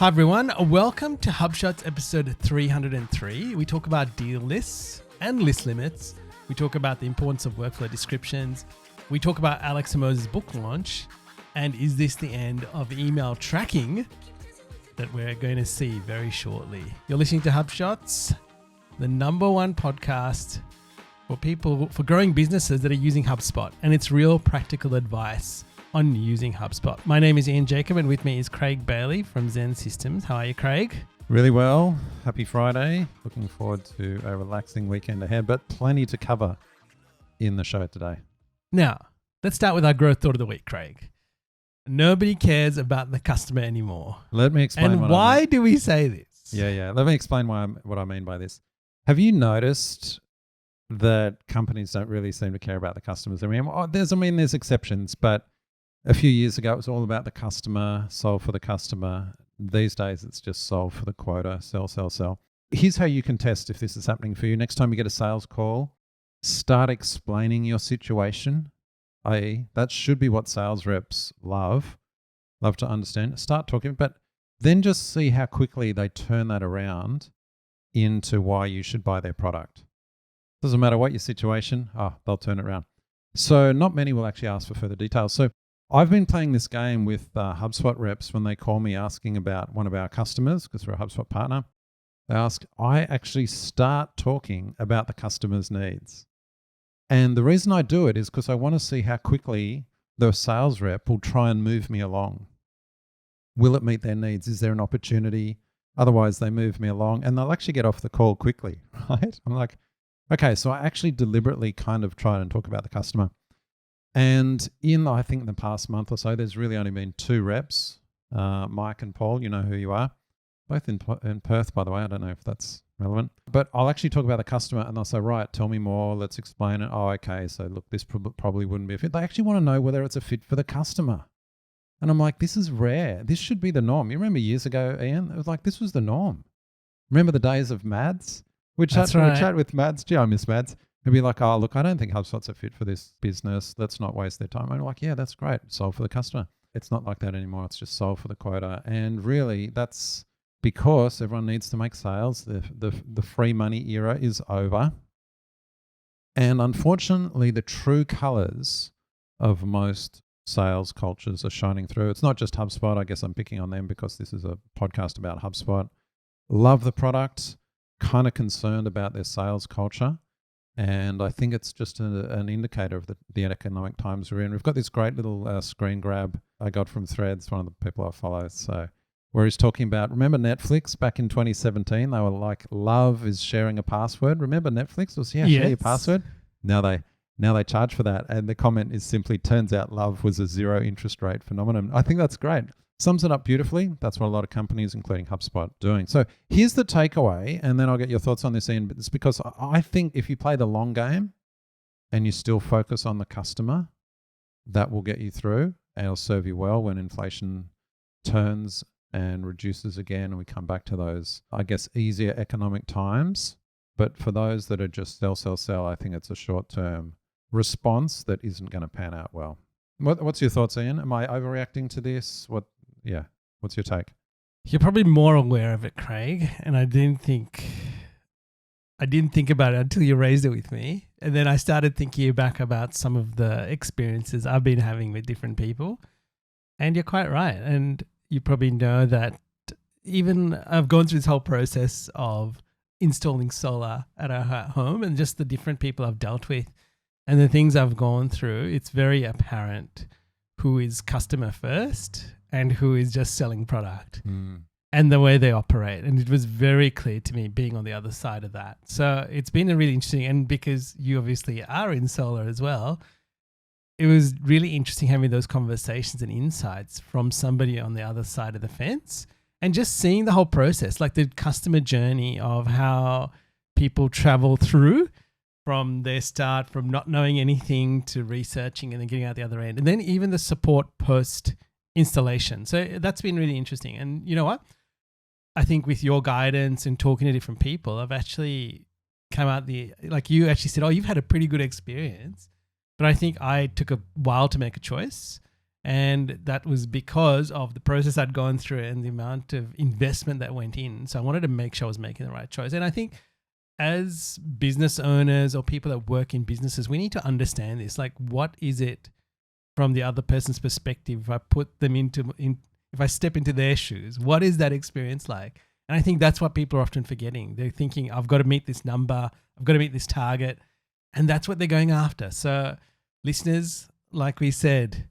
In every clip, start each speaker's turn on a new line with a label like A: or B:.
A: Hi everyone, welcome to HubShots episode 303. We talk about deal lists and list limits. We talk about the importance of workflow descriptions. We talk about Alex Hormozi's book launch. And is this the end of email tracking that we're going to see very shortly? You're listening to HubShots, the number one podcast for growing businesses that are using HubSpot, and it's real practical advice on using HubSpot. My name is Ian Jacob, and with me is Craig Bailey from Zen Systems. How are you, Craig?
B: Really well. Happy Friday. Looking forward to a relaxing weekend ahead, but plenty to cover in the show today.
A: Now, let's start with our growth thought of the week, Craig. Nobody cares about the customer anymore.
B: Let me explain.
A: And why do we say this?
B: Yeah. Let me explain what I mean by this. Have you noticed that companies don't really seem to care about the customers? There's exceptions, but a few years ago, it was all about the customer, solve for the customer. These days, it's just solve for the quota, sell. Here's how you can test if this is happening for you. Next time you get a sales call, start explaining your situation. i.e., that should be what sales reps love to understand. Start talking, but then just see how quickly they turn that around into why you should buy their product. Doesn't matter what your situation, they'll turn it around. So not many will actually ask for further details. So I've been playing this game with HubSpot reps when they call me asking about one of our customers, because we're a HubSpot partner. They ask, I actually start talking about the customer's needs. And the reason I do it is because I want to see how quickly the sales rep will try and move me along. Will it meet their needs? Is there an opportunity? Otherwise, they move me along and they'll actually get off the call quickly, right? I'm like, okay, so I actually deliberately kind of try and talk about the customer. And I think the past month or so, there's really only been two reps, Mike and Paul, you know who you are, both in Perth, by the way. I don't know if that's relevant. But I'll actually talk about the customer and they'll say, right, tell me more, let's explain it. Oh, okay, so look, this probably wouldn't be a fit. They actually want to know whether it's a fit for the customer. And I'm like, this is rare. This should be the norm. You remember years ago, Ian? It was like, this was the norm. Remember the days of Mads? We'd chat with Mads. Gee, I miss Mads. He'd be like, oh, look, I don't think HubSpot's a fit for this business. Let's not waste their time. I'm like, yeah, that's great. Solve for the customer. It's not like that anymore. It's just solve for the quota. And really, that's because everyone needs to make sales. The free money era is over. And unfortunately, the true colors of most sales cultures are shining through. It's not just HubSpot. I guess I'm picking on them because this is a podcast about HubSpot. Love the product, kind of concerned about their sales culture. And I think it's just an indicator of the economic times we're in. We've got this great little screen grab I got from Threads, one of the people I follow. So where he's talking about, remember Netflix back in 2017? They were like, love is sharing a password. Remember Netflix was, share your password. Now they charge for that. And the comment is simply, turns out love was a zero interest rate phenomenon. I think that's great. Sums it up beautifully. That's what a lot of companies, including HubSpot, are doing. So here's the takeaway, and then I'll get your thoughts on this, Ian. But it's because I think if you play the long game and you still focus on the customer, that will get you through and it'll serve you well when inflation turns and reduces again and we come back to those, I guess, easier economic times. But for those that are just sell, I think it's a short-term response that isn't going to pan out well. What's your thoughts, Ian? Am I overreacting to this? What's your take?
A: You're probably more aware of it, Craig, and I didn't think about it until you raised it with me. And then I started thinking back about some of the experiences I've been having with different people. And you're quite right. And you probably know that even I've gone through this whole process of installing solar at our home and just the different people I've dealt with and the things I've gone through. It's very apparent who is customer first and who is just selling product and the way they operate. And it was very clear to me being on the other side of that. So it's been a really interesting, and because you obviously are in solar as well, it was really interesting having those conversations and insights from somebody on the other side of the fence and just seeing the whole process, like the customer journey of how people travel through from their start, from not knowing anything to researching and then getting out the other end. And then even the support post installation. So that's been really interesting. And you know what? I think with your guidance and talking to different people, I've actually come out like you actually said, oh, you've had a pretty good experience. But I think I took a while to make a choice. And that was because of the process I'd gone through and the amount of investment that went in. So I wanted to make sure I was making the right choice. And I think as business owners or people that work in businesses, we need to understand this. Like, what is it from the other person's perspective? If I put them if I step into their shoes, what is that experience like? And I think that's what people are often forgetting. They're thinking, I've got to meet this number, I've got to meet this target. And that's what they're going after. So listeners, like we said,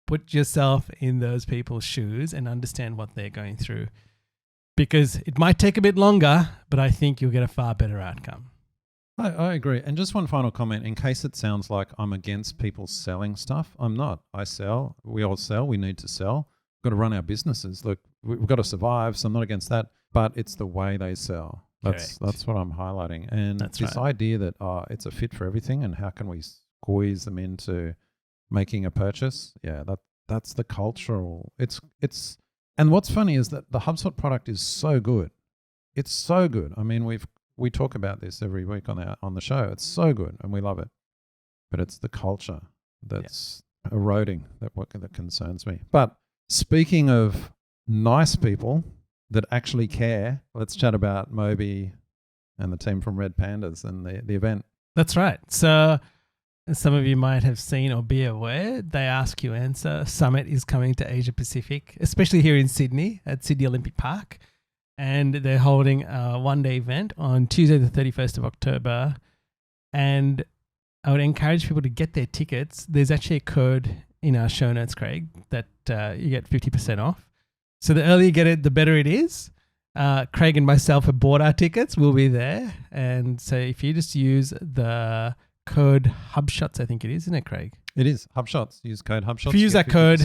A: put yourself in those people's shoes and understand what they're going through. Because it might take a bit longer, but I think you'll get a far better outcome.
B: I agree. And just one final comment, in case it sounds like I'm against people selling stuff. I'm not. I sell. We all sell. We need to sell. We've got to run our businesses. Look, we've got to survive, so I'm not against that. But it's the way they sell. That's what I'm highlighting. And this idea that it's a fit for everything and how can we squeeze them into making a purchase? Yeah, that's the cultural. It's and what's funny is that the HubSpot product is so good. It's so good. I mean, we talk about this every week on the show. It's so good and we love it. But it's the culture that's eroding that concerns me. But speaking of nice people that actually care, let's chat about Moby and the team from Red Pandas and the event.
A: That's right. So as some of you might have seen or be aware, They Ask You Answer Summit is coming to Asia Pacific, especially here in Sydney at Sydney Olympic Park. And they're holding a one-day event on Tuesday the 31st of October. And I would encourage people to get their tickets. There's actually a code in our show notes, Craig, that you get 50% off. So the earlier you get it, the better it is. Craig and myself have bought our tickets. We'll be there. And so if you just use the code HubShots, I think it is, isn't it, Craig?
B: It is. HubShots. Use code HubShots.
A: If you use that code,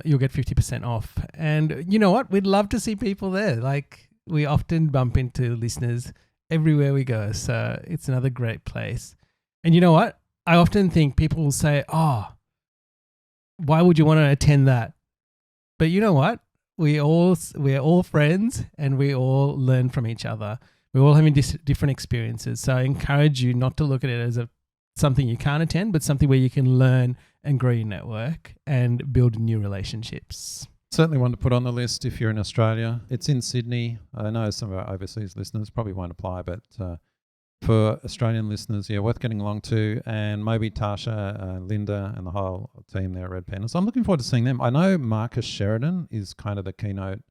A: you'll get 50% off. And you know what? We'd love to see people there. Like, we often bump into listeners everywhere we go. So it's another great place. And you know what? I often think people will say, oh, why would you want to attend that? But you know what? We're all friends and we all learn from each other. We're all having different experiences. So I encourage you not to look at it as something you can't attend, but something where you can learn and grow your network and build new relationships.
B: Certainly one to put on the list if you're in Australia. It's in Sydney. I know some of our overseas listeners probably won't apply, but for Australian listeners, worth getting along to. And maybe Tasha, Linda and the whole team there at Red Pandas. I'm looking forward to seeing them. I know Marcus Sheridan is kind of the keynote.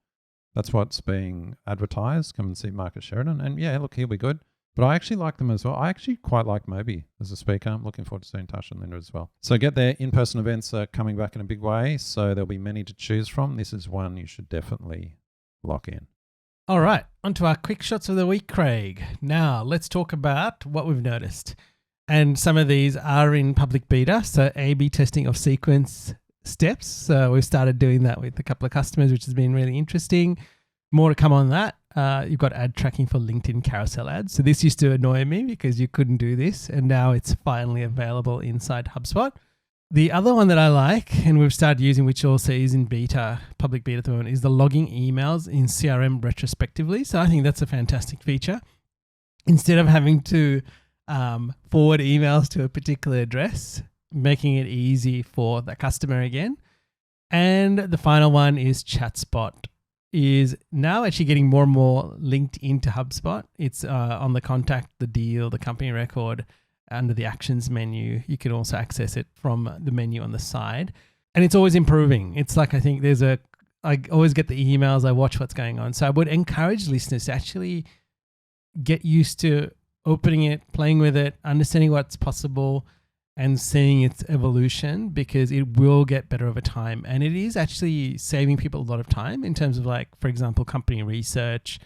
B: That's what's being advertised. Come and see Marcus Sheridan. And look, he'll be good. But I actually like them as well. I actually quite like Moby as a speaker. I'm looking forward to seeing Tasha and Linda as well. So get there. In-person events are coming back in a big way. So there'll be many to choose from. This is one you should definitely lock in.
A: All right. On to our quick shots of the week, Craig. Now let's talk about what we've noticed. And some of these are in public beta. So A/B testing of sequence steps. So we've started doing that with a couple of customers, which has been really interesting. More to come on that. You've got ad tracking for LinkedIn carousel ads. So this used to annoy me because you couldn't do this, and now it's finally available inside HubSpot. The other one that I like, and we've started using, which also is in beta, public beta at the moment, is the logging emails in CRM retrospectively. So I think that's a fantastic feature. Instead of having to forward emails to a particular address, making it easy for the customer again. And the final one is ChatSpot. Is now actually getting more and more linked into HubSpot. It's on the contact, the deal, the company record, under the actions menu. You can also access it from the menu on the side. And it's always improving. It's like, I think I always get the emails, I watch what's going on. So I would encourage listeners to actually get used to opening it, playing with it, understanding what's possible, and seeing its evolution, because it will get better over time. And it is actually saving people a lot of time in terms of, like, for example, company research,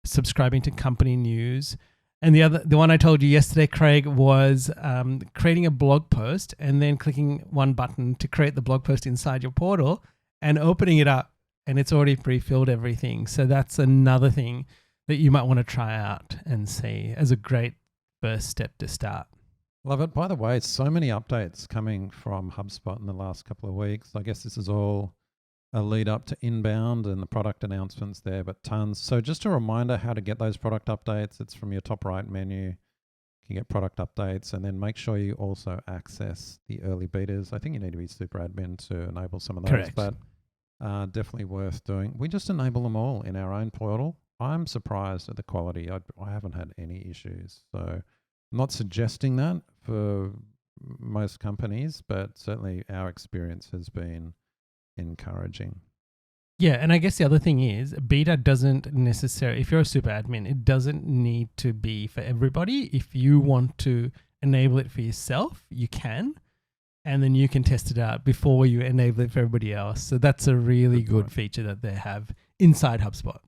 A: subscribing to company news. And the one I told you yesterday, Craig, was creating a blog post and then clicking one button to create the blog post inside your portal and opening it up, and it's already pre-filled everything. So that's another thing that you might want to try out and see as a great first step to start.
B: Love it. By the way, so many updates coming from HubSpot in the last couple of weeks. I guess this is all a lead up to inbound and the product announcements there, but tons. So just a reminder how to get those product updates. It's from your top right menu. You can get product updates, and then make sure you also access the early betas. I think you need to be super admin to enable some of those,
A: Correct.
B: but definitely worth doing. We just enable them all in our own portal. I'm surprised at the quality. I haven't had any issues. So I'm not suggesting that for most companies, but certainly our experience has been encouraging.
A: Yeah, and I guess the other thing is beta doesn't necessarily, if you're a super admin, it doesn't need to be for everybody. If you want to enable it for yourself, you can, and then you can test it out before you enable it for everybody else. So that's a really good feature that they have inside HubSpot.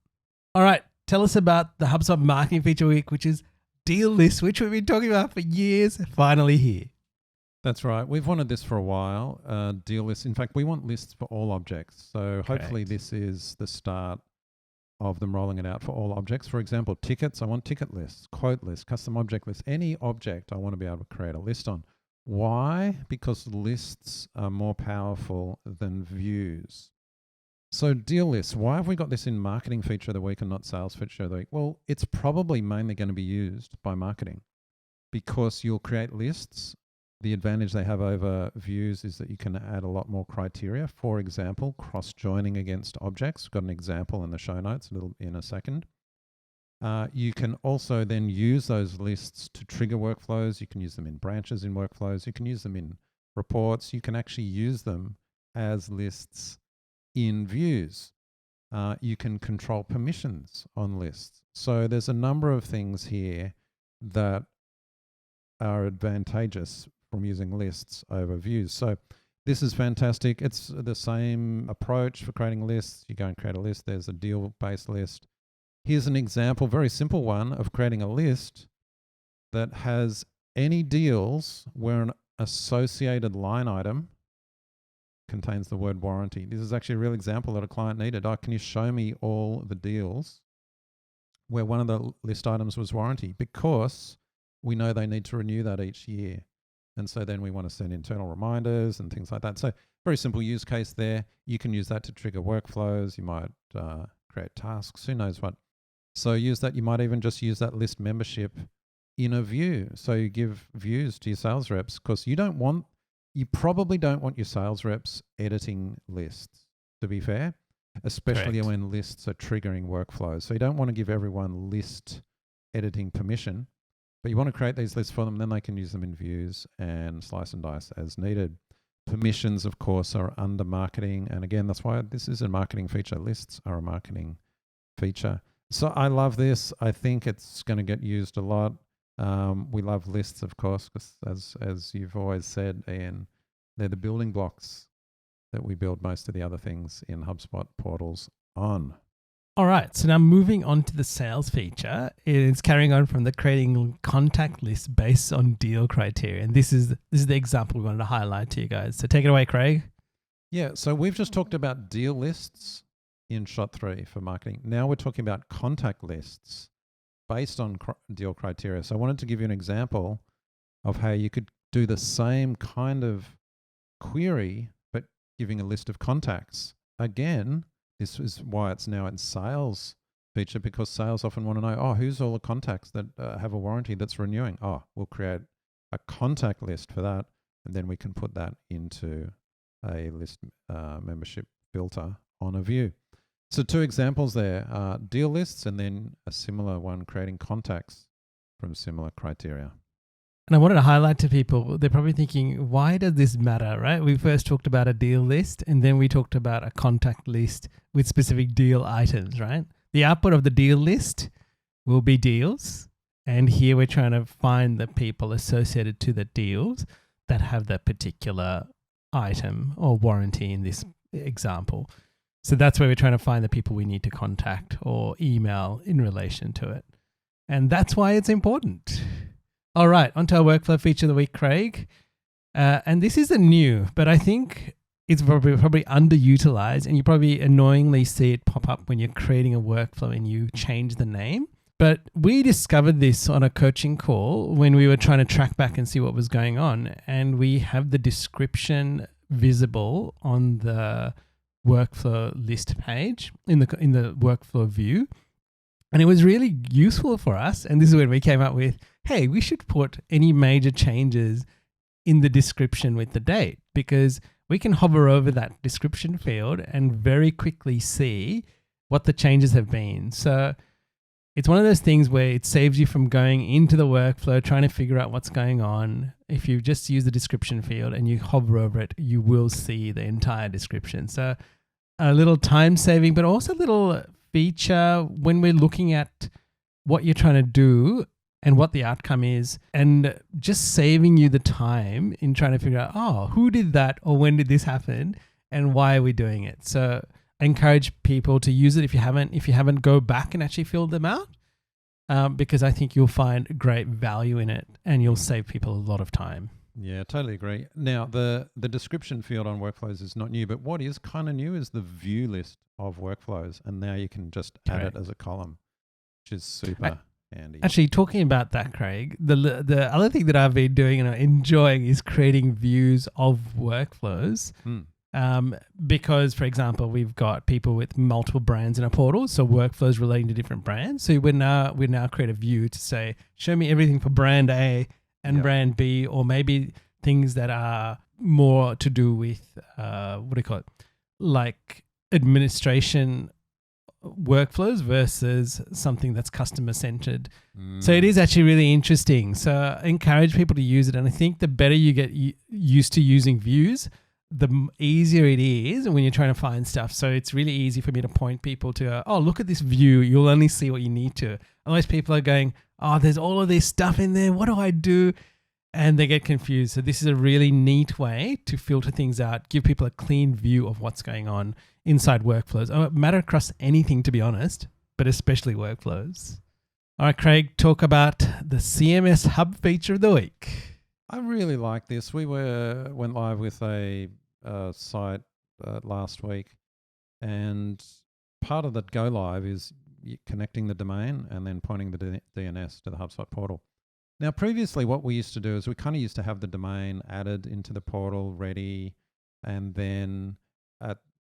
A: All right, tell us about the HubSpot marketing feature week, which is Deal Lists, which we've been talking about for years, finally here.
B: That's right. We've wanted this for a while, deal lists. In fact, we want lists for all objects. So hopefully this is the start of them rolling it out for all objects. For example, tickets, I want ticket lists, quote lists, custom object lists, any object I want to be able to create a list on. Why? Because lists are more powerful than views. So deal lists, why have we got this in marketing feature of the week and not sales feature of the week? Well, it's probably mainly going to be used by marketing because you'll create lists. The advantage they have over views is that you can add a lot more criteria. For example, cross-joining against objects. We've got an example in the show notes in a second. You can also then use those lists to trigger workflows. You can use them in branches in workflows. You can use them in reports. You can actually use them as lists in views. You can control permissions on lists. So there's a number of things here that are advantageous from using lists over views. So this is fantastic. It's the same approach for creating lists. You go and create a list. There's a deal-based list. Here's an example, very simple one, of creating a list that has any deals where an associated line item contains the word warranty. This is actually a real example that a client needed. Can you show me all the deals where one of the list items was warranty? Because we know they need to renew that each year. And so then we want to send internal reminders and things like that. So very simple use case there. You can use that to trigger workflows. You might create tasks, who knows what. So use that. You might even just use that list membership in a view. So you give views to your sales reps because you probably don't want your sales reps editing lists, to be fair, especially
A: Correct.
B: when lists are triggering workflows. So you don't want to give everyone list editing permission. But you want to create these lists for them, then they can use them in views and slice and dice as needed. Permissions, of course, are under marketing. And again, that's why this is a marketing feature. Lists are a marketing feature. So I love this. I think it's going to get used a lot. We love lists, of course, because as you've always said, Ian, they're the building blocks that we build most of the other things in HubSpot portals on.
A: All right, so now moving on to the sales feature, it's carrying on from the creating contact lists based on deal criteria. And this is the example we wanted to highlight to you guys. So take it away, Craig.
B: Yeah, so we've just talked about deal lists in Shot 3 for marketing. Now we're talking about contact lists based on deal criteria. So I wanted to give you an example of how you could do the same kind of query, but giving a list of contacts. Again, this is why it's now in sales feature, because sales often want to know, who's all the contacts that have a warranty that's renewing? We'll create a contact list for that, and then we can put that into a list membership filter on a view. So 2 examples there, deal lists, and then a similar one creating contacts from similar criteria.
A: And I wanted to highlight to people, they're probably thinking, why does this matter, right? We first talked about a deal list, and then we talked about a contact list with specific deal items, right? The output of the deal list will be deals. And here we're trying to find the people associated to the deals that have that particular item or warranty in this example. So that's where we're trying to find the people we need to contact or email in relation to it. And that's why it's important. All right, onto our workflow feature of the week, Craig. And this isn't new, but I think it's probably underutilized, and you probably annoyingly see it pop up when you're creating a workflow and you change the name. But we discovered this on a coaching call when we were trying to track back and see what was going on. And we have the description visible on the workflow list page in the workflow view. And it was really useful for us. And this is when we came up with, hey, we should put any major changes in the description with the date, because we can hover over that description field and very quickly see what the changes have been. So it's one of those things where it saves you from going into the workflow, trying to figure out what's going on. If you just use the description field and you hover over it, you will see the entire description. So a little time saving, but also a little feature when we're looking at what you're trying to do and what the outcome is, and just saving you the time in trying to figure out, oh, who did that, or when did this happen, and why are we doing it? So I encourage people to use it if you haven't, go back and actually fill them out, because I think you'll find great value in it and you'll save people a lot of time.
B: Yeah, totally agree. Now, the description field on workflows is not new, but what is kind of new is the view list of workflows, and now you can just add it as a column, which is super handy. Actually,
A: talking about that, Craig, the other thing that I've been doing and enjoying is creating views of workflows. Because, for example, we've got people with multiple brands in a portal, so workflows relating to different brands. So we now create a view to say, show me everything for brand A and brand B, or maybe things that are more to do with like administration workflows versus something that's customer centered. So it is actually really interesting. So I encourage people to use it, and I think the better you get used to using views, the easier it is when you're trying to find stuff. So it's really easy for me to point people to, oh, look at this view. You'll only see what you need to. Otherwise, people are going, oh, there's all of this stuff in there. What do I do? And they get confused. So this is a really neat way to filter things out, give people a clean view of what's going on inside workflows. It matter across anything, to be honest, but especially workflows. All right, Craig, talk about the CMS Hub feature of the week.
B: I really like this. We went live with a site last week, and part of the go live is connecting the domain and then pointing the DNS to the HubSpot portal. Now, previously, what we used to do is we kind of used to have the domain added into the portal ready, and then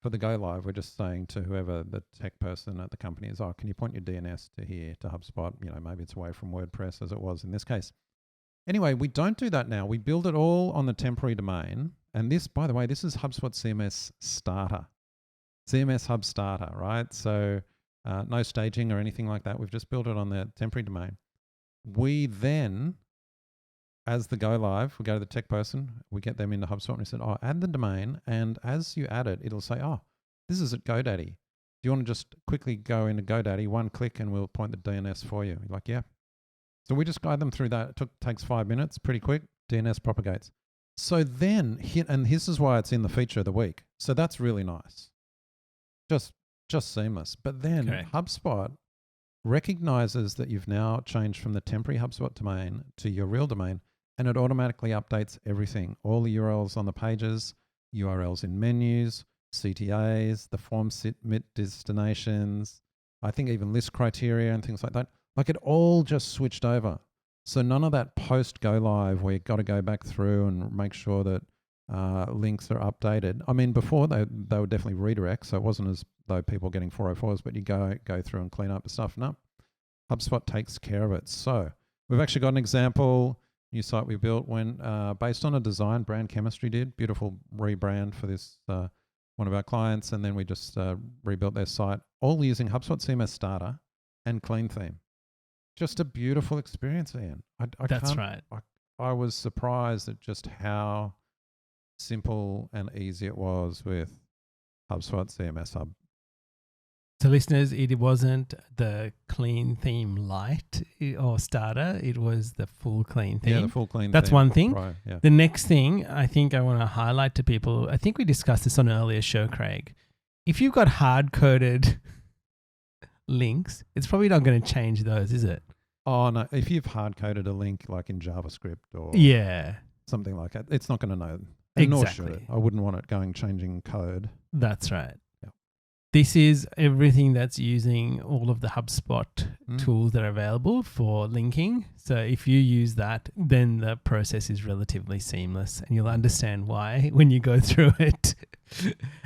B: for the go live, we're just saying to whoever the tech person at the company is, oh, can you point your DNS to here, to HubSpot? Maybe it's away from WordPress as it was in this case. Anyway, we don't do that now. We build it all on the temporary domain. And this, by the way, this is HubSpot CMS Starter. CMS Hub Starter, right? So no staging or anything like that. We've just built it on the temporary domain. We then, as the go live, we go to the tech person, we get them into HubSpot, and we said, oh, add the domain. And as you add it, it'll say, oh, this is at GoDaddy. Do you want to just quickly go into GoDaddy, one click, and we'll point the DNS for you? You're like, yeah. So we just guide them through that. It takes 5 minutes, pretty quick. DNS propagates. So then, and this is why it's in the feature of the week. So that's really nice. Just seamless. But then HubSpot recognizes that you've now changed from the temporary HubSpot domain to your real domain, and it automatically updates everything. All the URLs on the pages, URLs in menus, CTAs, the form submit destinations, I think even list criteria and things like that. Like it all just switched over. So none of that post go live where you've got to go back through and make sure that links are updated. I mean, before they were definitely redirects, so it wasn't as though people were getting 404s, but you go through and clean up the stuff. No, HubSpot takes care of it. So we've actually got an example, new site we built when based on a design Brand Chemistry did, beautiful rebrand for this one of our clients, and then we just rebuilt their site, all using HubSpot CMS Starter and Clean Theme. Just a beautiful experience, Ian.
A: That's right.
B: I was surprised at just how simple and easy it was with HubSpot CMS Hub.
A: So listeners, it wasn't the Clean Theme Light or Starter. It was the full Clean Theme.
B: Yeah, the full Clean Theme.
A: That's one thing.
B: Pro, yeah.
A: The next thing I think I want to highlight to people, I think we discussed this on an earlier show, Craig. If you've got hard-coded links, it's probably not going to change those, is it?
B: Oh, no. If you've hard-coded a link like in JavaScript or something like that, it's not going to know. And nor should it. I wouldn't want it changing code.
A: That's right. Yeah. This is everything that's using all of the HubSpot tools that are available for linking. So if you use that, then the process is relatively seamless, and you'll understand why when you go through it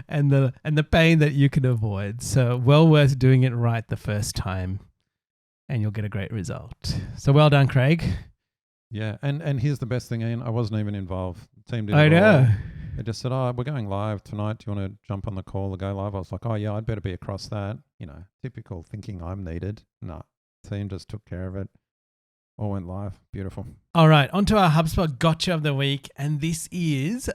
A: and the pain that you can avoid. So well worth doing it right the first time, and you'll get a great result. So well done, Craig.
B: Yeah. And here's the best thing, Ian. I wasn't even involved. The team did it
A: I know.
B: all. They just said, we're going live tonight. Do you want to jump on the call or go live? I was like, yeah, I'd better be across that. Typical thinking I'm needed. No, team just took care of it. All went live. Beautiful.
A: All right, on to our HubSpot gotcha of the week, and this is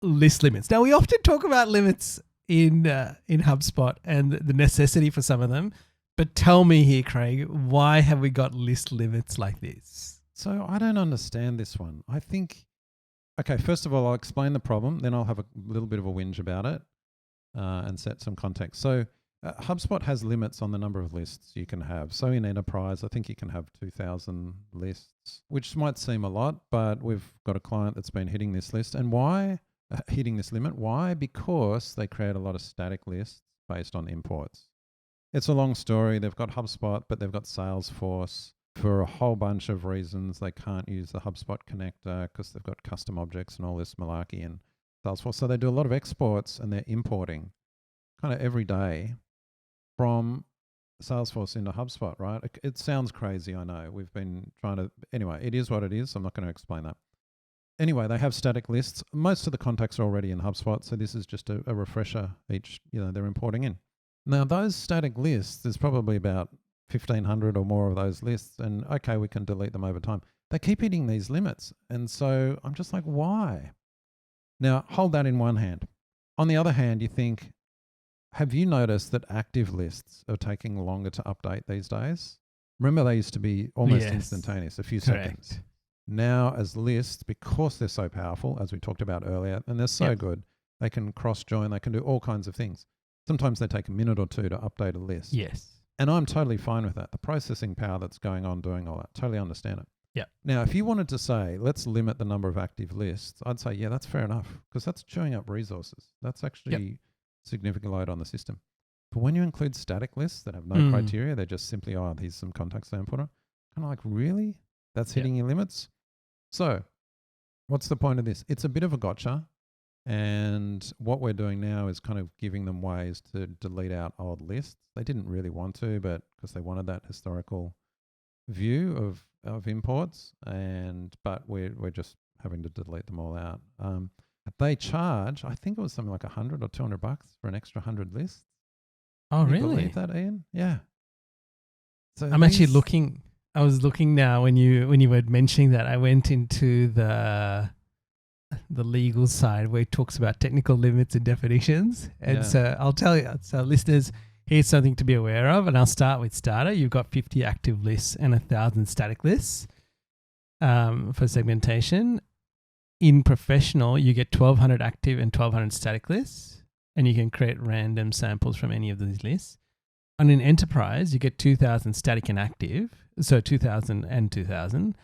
A: list limits. Now, we often talk about limits in HubSpot and the necessity for some of them, but tell me here, Craig, why have we got list limits like this?
B: So I don't understand this one. I think, okay, first of all, I'll explain the problem, then I'll have a little bit of a whinge about it and set some context. So HubSpot has limits on the number of lists you can have. So in enterprise, I think you can have 2,000 lists, which might seem a lot, but we've got a client that's been hitting this list. And why hitting this limit? Why? Because they create a lot of static lists based on imports. It's a long story. They've got HubSpot, but they've got Salesforce. For a whole bunch of reasons, they can't use the HubSpot connector because they've got custom objects and all this malarkey in Salesforce. So they do a lot of exports and they're importing kind of every day from Salesforce into HubSpot, right? It sounds crazy, I know. We've been trying to... Anyway, it is what it is. I'm not going to explain that. Anyway, they have static lists. Most of the contacts are already in HubSpot, so this is just a refresher each, they're importing in. Now, those static lists, there's probably about 1,500 or more of those lists, and okay, we can delete them over time. They keep hitting these limits, and so I'm just like, why? Now, hold that in one hand. On the other hand, you think, have you noticed that active lists are taking longer to update these days? Remember, they used to be almost instantaneous, a few seconds. Now, as lists, because they're so powerful, as we talked about earlier, and they're so good, they can cross-join, they can do all kinds of things. Sometimes they take a minute or two to update a list.
A: Yes.
B: And I'm totally fine with that. The processing power that's going on doing all that, totally understand it.
A: Yeah.
B: Now, if you wanted to say, let's limit the number of active lists, I'd say, yeah, that's fair enough, because that's chewing up resources. That's actually significant load on the system. But when you include static lists that have no criteria, they're just simply, here's some contacts they input on, kind of like, really? That's hitting your limits? So what's the point of this? It's a bit of a gotcha. And what we're doing now is kind of giving them ways to delete out old lists. They didn't really want to, but because they wanted that historical view of imports, but we're just having to delete them all out. They charge, I think it was something like $100 or $200 for an extra 100 lists.
A: Oh,
B: Can you
A: really?
B: believe that, Ian? Yeah. So
A: I'm actually looking. I was looking now when you were mentioning that. I went into the legal side where it talks about technical limits and definitions. And so I'll tell you, so listeners, here's something to be aware of. And I'll start with starter. You've got 50 active lists and 1,000 static lists for segmentation. In professional, you get 1,200 active and 1,200 static lists, and you can create random samples from any of these lists. On an enterprise, you get 2,000 static and active, so 2,000 and 2,000.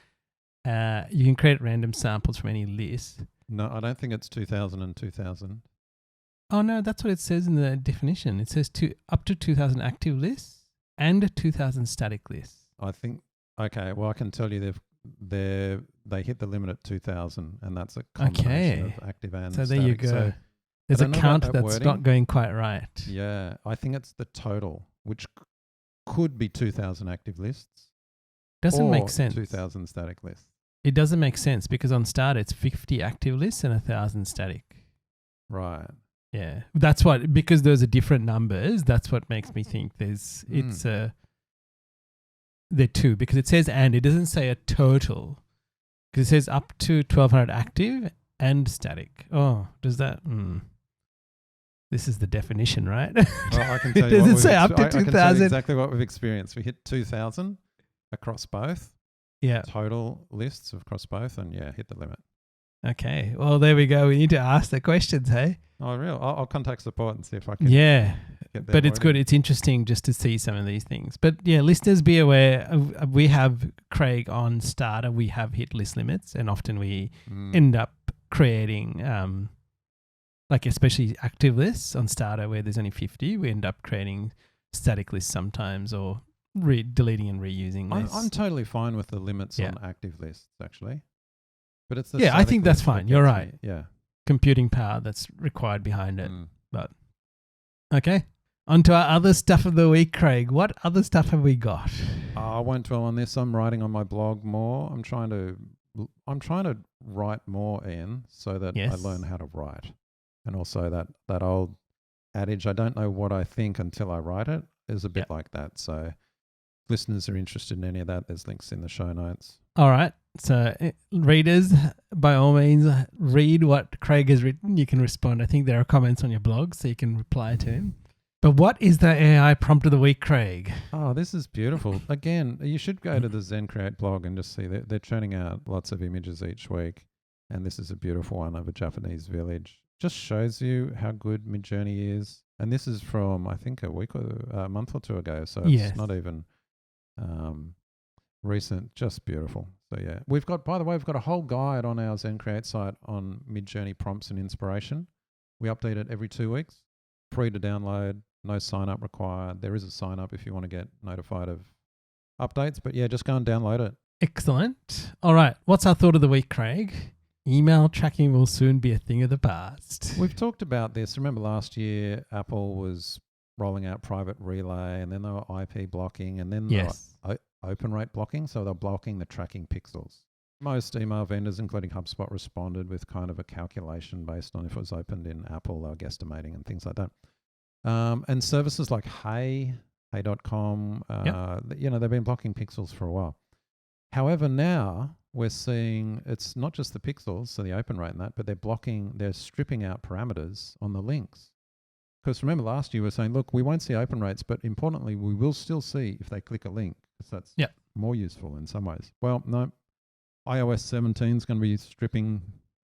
A: You can create random samples from any list.
B: No, I don't think it's 2,000 and 2,000.
A: Oh, no, that's what it says in the definition. It says up to 2,000 active lists and 2,000 static lists.
B: I think, okay, well, I can tell you they hit the limit at 2,000, and that's a combination of active and static.
A: So there you go. So there's a count that's wording. Not going quite right.
B: Yeah, I think it's the total, which could be 2,000 active lists.
A: Doesn't make sense.
B: 2,000 static lists.
A: It doesn't make sense because on Start it's 50 active lists and 1,000 static.
B: Right.
A: Yeah, that's what, because those are different numbers. That's what makes me think they're two, because it says and, it doesn't say a total, because it says up to 1,200 active and static. Oh, does that? This is the definition, right?
B: Well, I can tell you
A: does it say up to 2,000?
B: I can tell you exactly what we've experienced. We hit 2,000 across both. Yeah. Total lists across both, and hit the limit.
A: Okay. Well, there we go. We need to ask the questions, hey?
B: Oh, real? I'll contact support and see if I can.
A: Yeah. But it's good. It's interesting just to see some of these things. But yeah, listeners, be aware. We have Craig on Starter. We have hit list limits, and often we end up creating, like especially active lists on Starter where there's only 50. We end up creating static lists sometimes, or deleting and reusing lists.
B: I'm totally fine with the limits on active lists, actually. But it's
A: I think that's fine. You're right.
B: Yeah.
A: Computing power that's required behind it. But okay. On to our other stuff of the week, Craig. What other stuff have we got?
B: I won't dwell on this. I'm writing on my blog more. I'm trying to I'm trying to write more, Ian, so that I
A: Yes.
B: learn how to write. And also that old adage, I don't know what I think until I write it, is a bit like that. So if listeners are interested in any of that, there's links in the show notes.
A: All right. So readers, by all means, read what Craig has written. You can respond. I think there are comments on your blog, so you can reply to him. But what is the AI prompt of the week, Craig?
B: Oh, this is beautiful. Again, you should go to the Zen Create blog and just see that they're churning out lots of images each week. And this is a beautiful one of a Japanese village. Just shows you how good Midjourney is. And this is from, I think, a month or two ago. So it's not even recent, just beautiful. So yeah, by the way, we've got a whole guide on our Zen Create site on Midjourney prompts and inspiration. We update it every 2 weeks, free to download, no sign up required. There is a sign up if you want to get notified of updates, but yeah, just go and download it.
A: Excellent. All right. What's our thought of the week, Craig? Email tracking will soon be a thing of the past.
B: We've talked about this. Remember last year, Apple was rolling out private relay, and then they were IP blocking, and then they were open rate blocking. So they're blocking the tracking pixels. Most email vendors, including HubSpot, responded with kind of a calculation based on if it was opened in Apple, they were guesstimating and things like that. And services like hey.com, they've been blocking pixels for a while. However, now we're seeing it's not just the pixels, so the open rate and that, but they're stripping out parameters on the links. Because remember last year we were saying, look, we won't see open rates, but importantly, we will still see if they click a link, because that's more useful in some ways. Well, no, iOS 17 is going to be stripping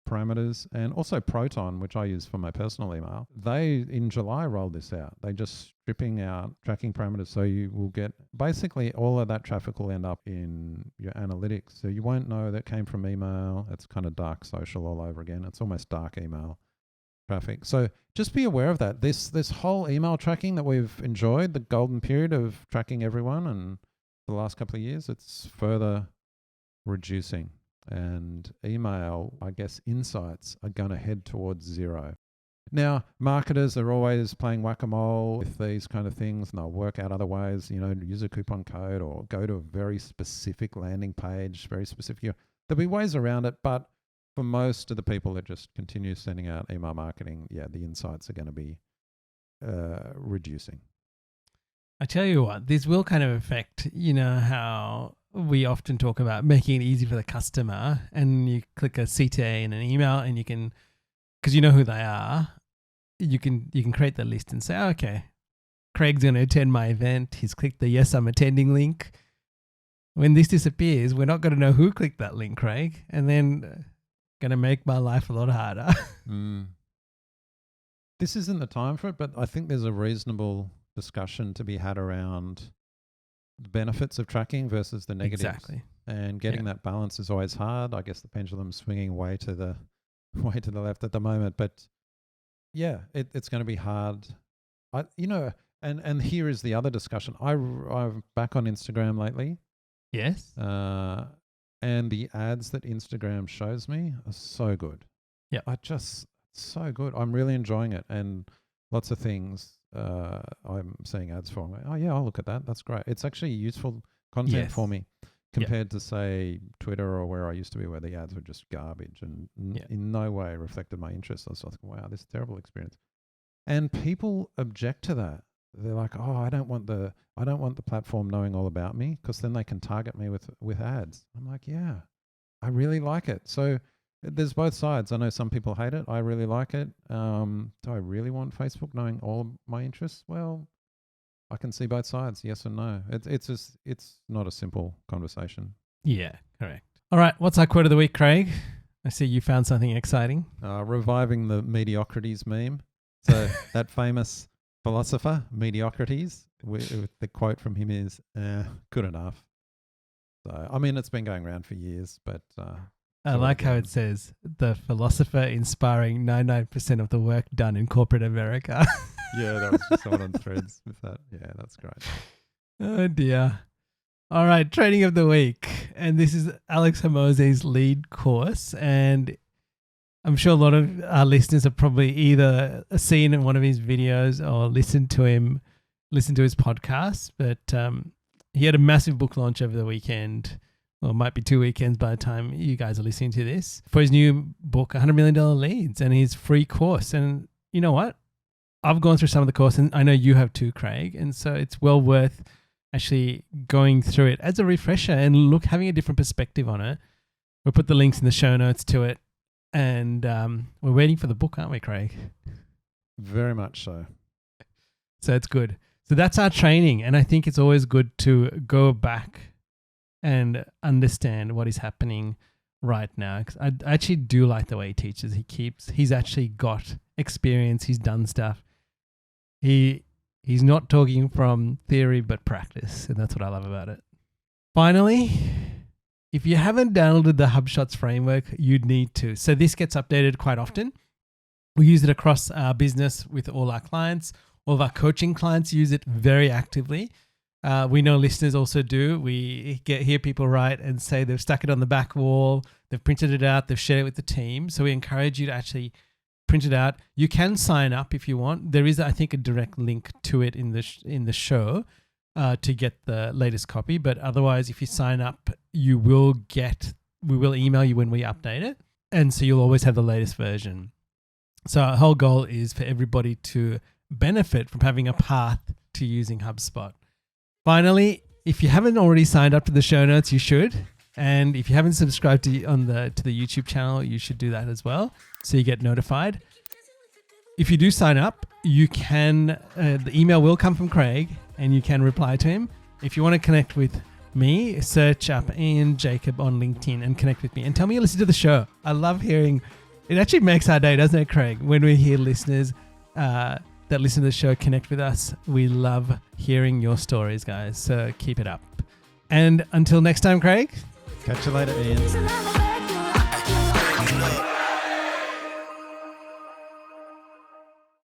B: parameters, and also Proton, which I use for my personal email, they in July rolled this out. They just stripping out tracking parameters, so you will get basically all of that traffic will end up in your analytics, so you won't know that came from email. It's kind of dark social all over again. It's almost dark email traffic. So just be aware of that. This whole email tracking that we've enjoyed, the golden period of tracking everyone, and the last couple of years, it's further reducing. And email, I guess, insights are going to head towards zero. Now, marketers are always playing whack-a-mole with these kind of things, and they'll work out other ways, use a coupon code or go to a very specific landing page, very specific. There'll be ways around it, but for most of the people that just continue sending out email marketing, the insights are going to be reducing.
A: I tell you what, this will kind of affect, how we often talk about making it easy for the customer, and you click a CTA in an email and you can, because you know who they are, you can create the list and say, okay, Craig's going to attend my event. He's clicked the yes, I'm attending link. When this disappears, we're not going to know who clicked that link, Craig, and then going to make my life a lot harder.
B: This isn't the time for it, but I think there's a reasonable discussion to be had around the benefits of tracking versus the negatives.
A: Exactly.
B: And getting that balance is always hard. I guess the pendulum's swinging way to the left at the moment, but it's going to be hard. And here is the other discussion. I'm back on Instagram lately.
A: Yes.
B: And the ads that Instagram shows me are so good.
A: Yeah.
B: So good. I'm really enjoying it. And lots of things I'm seeing ads for. I'm like, oh yeah, I'll look at that. That's great. It's actually useful content for me compared to say Twitter or where I used to be, where the ads were just garbage and in no way reflected my interests. I was like, wow, this is a terrible experience. And people object to that. They're like, oh, I don't want the platform knowing all about me, because then they can target me with ads. I'm like, yeah, I really like it. So there's both sides. I know some people hate it. I really like it. Do I really want Facebook knowing all my interests? Well, I can see both sides, yes and no. It's not a simple conversation.
A: Yeah, correct. All right, what's our quote of the week, Craig? I see you found something exciting.
B: Reviving the Mediocrities meme. So that famous philosopher, Mediocrates, with the quote from him is, good enough. So, I mean, it's been going around for years, but...
A: I like how it says, the philosopher inspiring 99% of the work done in corporate America.
B: Yeah, that was just someone on Threads with that. Yeah, that's great.
A: Oh, dear. All right, training of the week. And this is Alex Hormozi's lead course. And I'm sure a lot of our listeners have probably either seen in one of his videos or listened to his podcast. But he had a massive book launch over the weekend. Well, it might be 2 weekends by the time you guys are listening to this, for his new book, $100 Million Leads, and his free course. And you know what? I've gone through some of the course, and I know you have too, Craig. And so it's well worth actually going through it as a refresher and having a different perspective on it. We'll put the links in the show notes to it. And we're waiting for the book, aren't we, Craig?
B: Very much so.
A: So it's good. So that's our training. And I think it's always good to go back and understand what is happening right now. 'Cause I actually do like the way he teaches. He's actually got experience. He's done stuff. He's not talking from theory, but practice. And that's what I love about it. Finally, if you haven't downloaded the HubShots framework, you need to. So this gets updated quite often. We use it across our business with all our clients. All of our coaching clients use it very actively. We know listeners also do. We hear people write and say they've stuck it on the back wall, they've printed it out, they've shared it with the team. So we encourage you to actually print it out. You can sign up if you want. There is, I think, a direct link to it in the show to get the latest copy. But otherwise, if you sign up, we will email you when we update it. And so you'll always have the latest version. So our whole goal is for everybody to benefit from having a path to using HubSpot. Finally, if you haven't already signed up to the show notes, you should. And if you haven't subscribed to the YouTube channel, you should do that as well, so you get notified. If you do sign up, you can, the email will come from Craig and you can reply to him. If you want to connect with me, search up Ian Jacob on LinkedIn and connect with me and tell me you listen to the show. I love hearing, it actually makes our day, doesn't it, Craig? When we hear listeners that listen to the show connect with us. We love hearing your stories, guys. So keep it up. And until next time, Craig.
B: Catch you later, Ian.